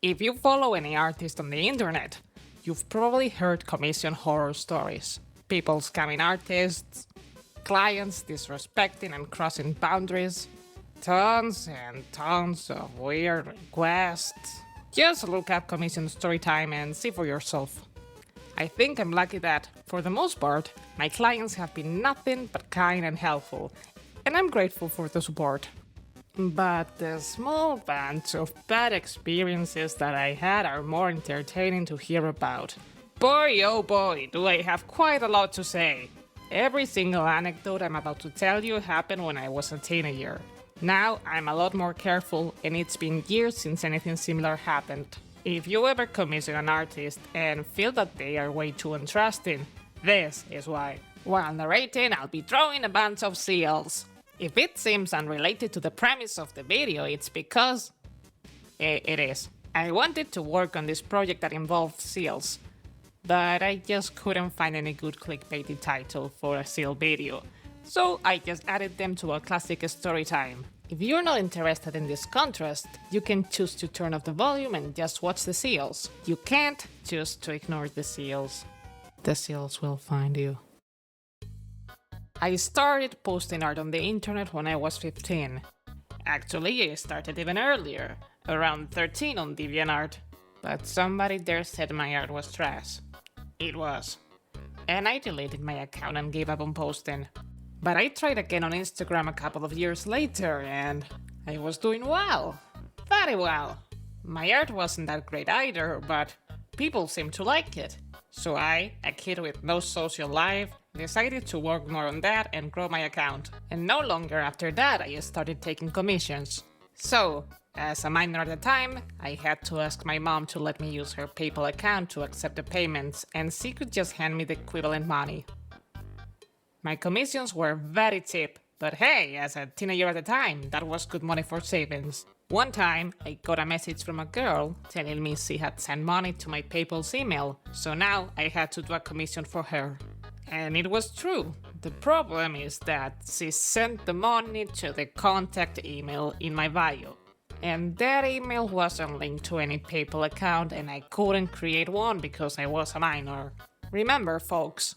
If you follow any artist on the internet, you've probably heard commission horror stories. People scamming artists, clients disrespecting and crossing boundaries, tons and tons of weird requests. Just look up commission storytime and see for yourself. I think I'm lucky that, for the most part, my clients have been nothing but kind and helpful, and I'm grateful for the support. But the small bunch of bad experiences that I had are more entertaining to hear about. Boy, oh boy, do I have quite a lot to say. Every single anecdote I'm about to tell you happened when I was a teenager. Now I'm a lot more careful, and it's been years since anything similar happened. If you ever commission an artist and feel that they are way too untrusting, this is why. While narrating, I'll be drawing a bunch of seals. If it seems unrelated to the premise of the video, it's because it is. I wanted to work on this project that involved seals, but I just couldn't find any good clickbaity title for a seal video, so I just added them to a classic story time. If you're not interested in this contrast, you can choose to turn off the volume and just watch the seals. You can't choose to ignore the seals. The seals will find you. I started posting art on the internet when I was 15. Actually, I started even earlier, around 13 on DeviantArt, but somebody there said my art was trash. It was. And I deleted my account and gave up on posting. But I tried again on Instagram a couple of years later, and I was doing well. Very well. My art wasn't that great either, but people seemed to like it. So I, a kid with no social life, decided to work more on that and grow my account. And no longer after that I started taking commissions. So, as a minor at the time, I had to ask my mom to let me use her PayPal account to accept the payments, and she could just hand me the equivalent money. My commissions were very cheap, but hey, as a teenager at the time, that was good money for savings. One time, I got a message from a girl telling me she had sent money to my PayPal's email, so now I had to do a commission for her. And it was true. The problem is that she sent the money to the contact email in my bio. And that email wasn't linked to any PayPal account, and I couldn't create one because I was a minor. Remember, folks,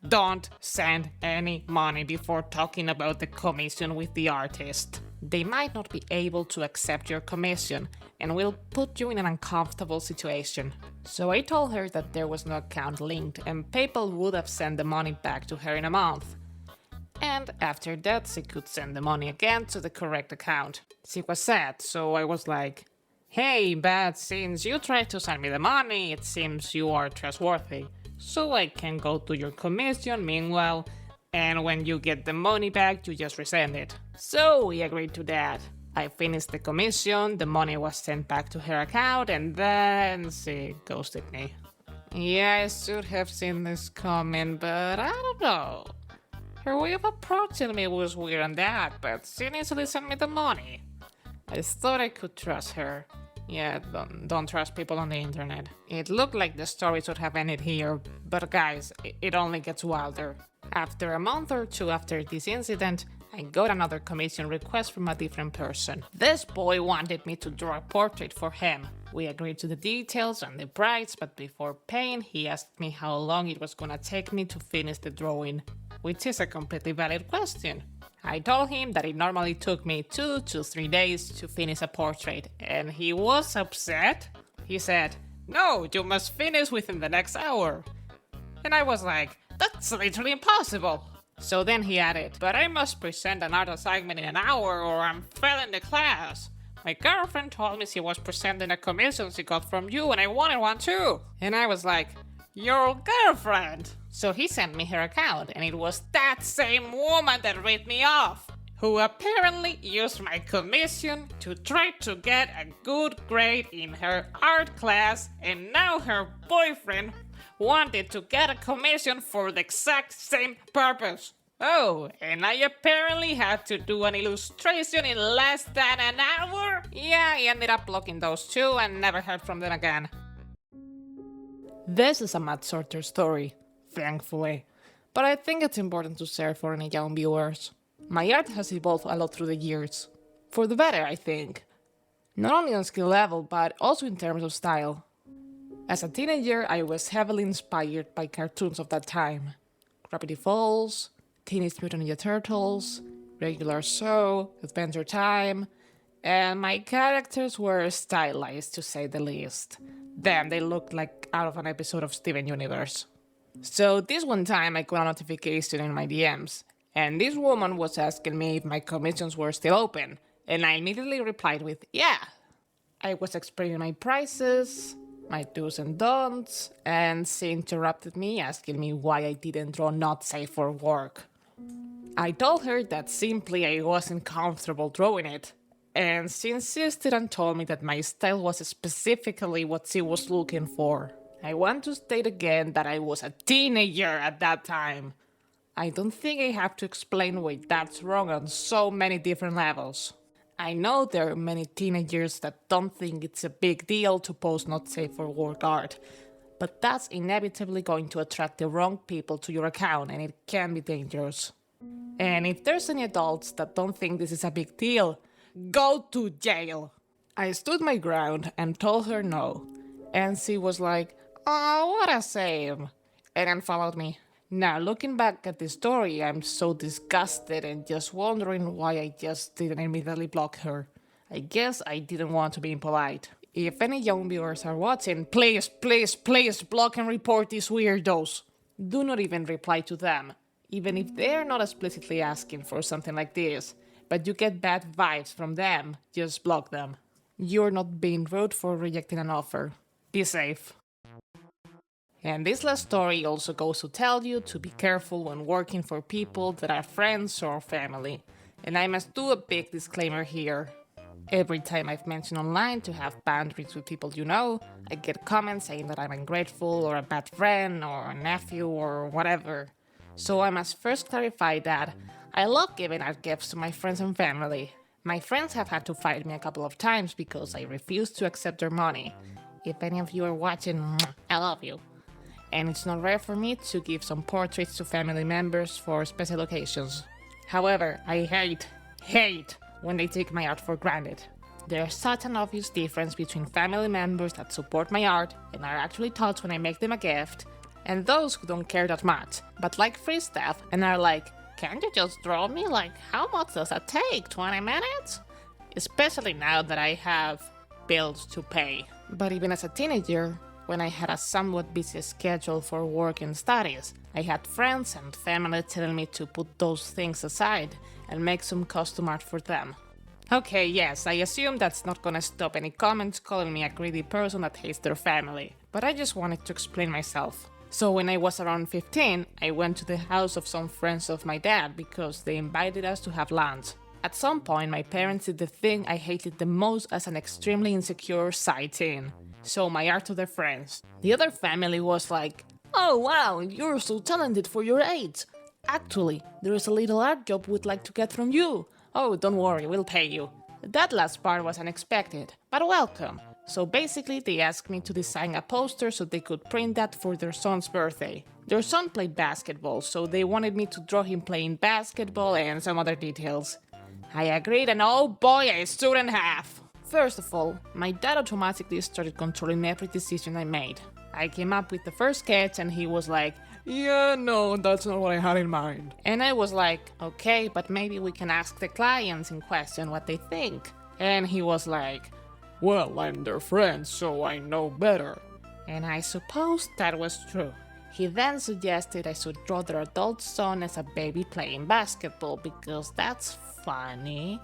don't send any money before talking about the commission with the artist. They might not be able to accept your commission and will put you in an uncomfortable situation. So I told her that there was no account linked and PayPal would have sent the money back to her in a month. And after that she could send the money again to the correct account. She was sad, so I was like, hey, but since you tried to send me the money, it seems you are trustworthy. So I can go to your commission meanwhile, and when you get the money back, you just resend it. So we agreed to that. I finished the commission, the money was sent back to her account, and then she ghosted me. Yeah, I should have seen this coming, but I don't know. Her way of approaching me was weird and that, but she easily sent me the money. I thought I could trust her. Yeah, don't trust people on the internet. It looked like the story should have ended here, but guys, it only gets wilder. After a month or two after this incident, I got another commission request from a different person. This boy wanted me to draw a portrait for him. We agreed to the details and the price, but before paying, he asked me how long it was gonna take me to finish the drawing, which is a completely valid question. I told him that it normally took me 2 to 3 days to finish a portrait, and he was upset. He said, "No, you must finish within the next hour." And I was like, "That's literally impossible." So then he added, "But I must present an art assignment in an hour or I'm failing the class. My girlfriend told me she was presenting a commission she got from you and I wanted one too." And I was like, "Your girlfriend?" So he sent me her account, and it was that same woman that ripped me off, who apparently used my commission to try to get a good grade in her art class, and now her boyfriend wanted to get a commission for the exact same purpose. Oh, and I apparently had to do an illustration in less than an hour? Yeah, I ended up blocking those two and never heard from them again. This is a much shorter story, thankfully, but I think it's important to share for any young viewers. My art has evolved a lot through the years. For the better, I think. Not only on skill level, but also in terms of style. As a teenager, I was heavily inspired by cartoons of that time. Gravity Falls, Teenage Mutant Ninja Turtles, Regular Show, Adventure Time, and my characters were stylized to say the least. Damn, they looked like out of an episode of Steven Universe. So this one time I got a notification in my DMs, and this woman was asking me if my commissions were still open, and I immediately replied with, yeah. I was explaining my prices, my do's and don'ts, and she interrupted me asking me why I didn't draw not safe for work. I told her that simply I wasn't comfortable drawing it, and she insisted and told me that my style was specifically what she was looking for. I want to state again that I was a teenager at that time. I don't think I have to explain why that's wrong on so many different levels. I know there are many teenagers that don't think it's a big deal to post not safe for work art, but that's inevitably going to attract the wrong people to your account and it can be dangerous. And if there's any adults that don't think this is a big deal, go to jail! I stood my ground and told her no, and she was like, oh, what a shame, and then followed me. Now, looking back at this story, I'm so disgusted and just wondering why I just didn't immediately block her. I guess I didn't want to be impolite. If any young viewers are watching, please, please, please block and report these weirdos. Do not even reply to them, even if they're not explicitly asking for something like this, but you get bad vibes from them, just block them. You're not being rude for rejecting an offer. Be safe. And this last story also goes to tell you to be careful when working for people that are friends or family. And I must do a big disclaimer here. Every time I've mentioned online to have boundaries with people you know, I get comments saying that I'm ungrateful or a bad friend or a nephew or whatever. So I must first clarify that I love giving out gifts to my friends and family. My friends have had to fight me a couple of times because I refuse to accept their money. If any of you are watching, I love you. And it's not rare for me to give some portraits to family members for special occasions. However, I hate when they take my art for granted. There's such an obvious difference between family members that support my art and are actually touched when I make them a gift, and those who don't care that much, but like free stuff and are like, can't you just draw me? Like, how much does that take? 20 minutes? Especially now that I have bills to pay. But even as a teenager, when I had a somewhat busy schedule for work and studies, I had friends and family telling me to put those things aside and make some custom art for them. Okay, yes, I assume that's not gonna stop any comments calling me a greedy person that hates their family, but I just wanted to explain myself. So when I was around 15, I went to the house of some friends of my dad because they invited us to have lunch. At some point, my parents did the thing I hated the most as an extremely insecure side teen. Show my art to their friends. The other family was like, oh wow, you're so talented for your age. Actually, there is a little art job we'd like to get from you. Oh, don't worry, we'll pay you. That last part was unexpected, but welcome. So basically, they asked me to design a poster so they could print that for their son's birthday. Their son played basketball, so they wanted me to draw him playing basketball and some other details. I agreed, and oh boy, I stood in half. First of all, my dad automatically started controlling every decision I made. I came up with the first sketch and he was like, yeah, no, that's not what I had in mind. And I was like, okay, but maybe we can ask the clients in question what they think. And he was like, well, I'm their friend, so I know better. And I suppose that was true. He then suggested I should draw their adult son as a baby playing basketball because that's funny.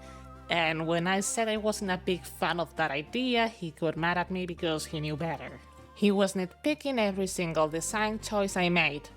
And when I said I wasn't a big fan of that idea, he got mad at me because he knew better. He was nitpicking every single design choice I made,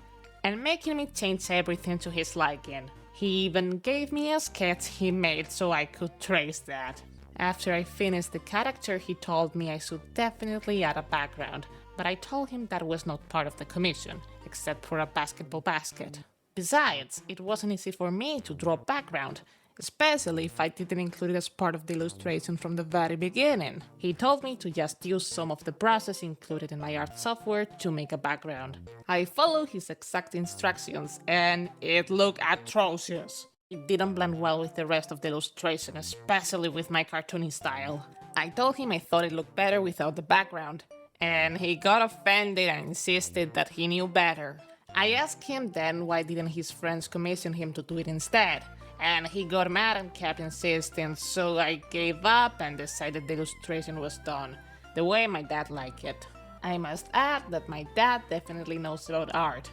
and making me change everything to his liking. He even gave me a sketch he made so I could trace that. After I finished the character, he told me I should definitely add a background, but I told him that was not part of the commission, except for a basketball basket. Besides, it wasn't easy for me to draw a background, especially if I didn't include it as part of the illustration from the very beginning. He told me to just use some of the brushes included in my art software to make a background. I followed his exact instructions and it looked atrocious. It didn't blend well with the rest of the illustration, especially with my cartoony style. I told him I thought it looked better without the background, and he got offended and insisted that he knew better. I asked him then why didn't his friends commission him to do it instead, and he got mad and kept insisting, so I gave up and decided the illustration was done, the way my dad liked it. I must add that my dad definitely knows about art.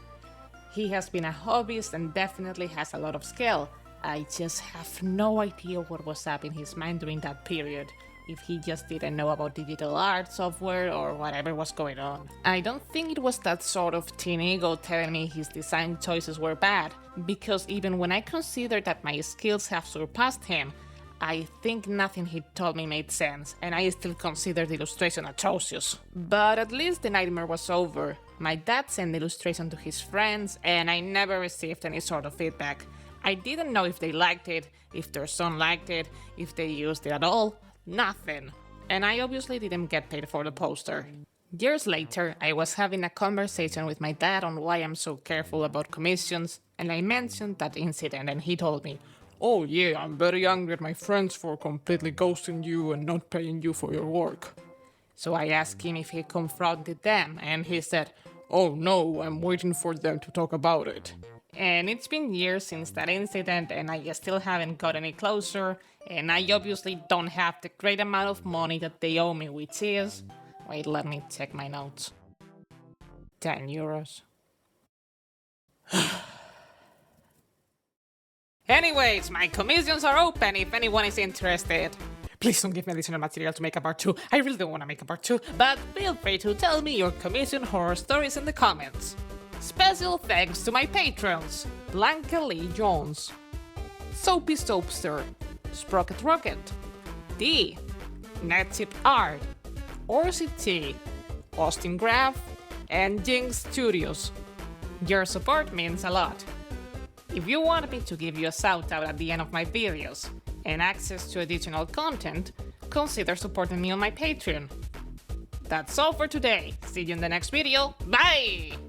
He has been a hobbyist and definitely has a lot of skill. I just have no idea what was up in his mind during that period, if he just didn't know about digital art software or whatever was going on. I don't think it was that sort of teen ego telling me his design choices were bad, because even when I consider that my skills have surpassed him, I think nothing he told me made sense, and I still consider the illustration atrocious. But at least the nightmare was over. My dad sent the illustration to his friends, and I never received any sort of feedback. I didn't know if they liked it, if their son liked it, if they used it at all. Nothing. And I obviously didn't get paid for the poster. Years later, I was having a conversation with my dad on why I'm so careful about commissions, and I mentioned that incident, and he told me, "Oh yeah, I'm very angry at my friends for completely ghosting you and not paying you for your work." So I asked him if he confronted them, and he said, "Oh no, I'm waiting for them to talk about it." And it's been years since that incident, and I still haven't got any closer, and I obviously don't have the great amount of money that they owe me, which is... Wait, let me check my notes. 10 euros. Anyways, my commissions are open if anyone is interested. Please don't give me additional material to make a part 2. I really don't want to make a part 2, but feel free to tell me your commission horror stories in the comments. Special thanks to my patrons: Blanca Lee Jones, Soapy Soapster, Sprocket Rocket, D, Netchip Art, Orsi T, Austin Graff, and Jinx Studios. Your support means a lot. If you want me to give you a shout out at the end of my videos and access to additional content, consider supporting me on my Patreon. That's all for today. See you in the next video. Bye!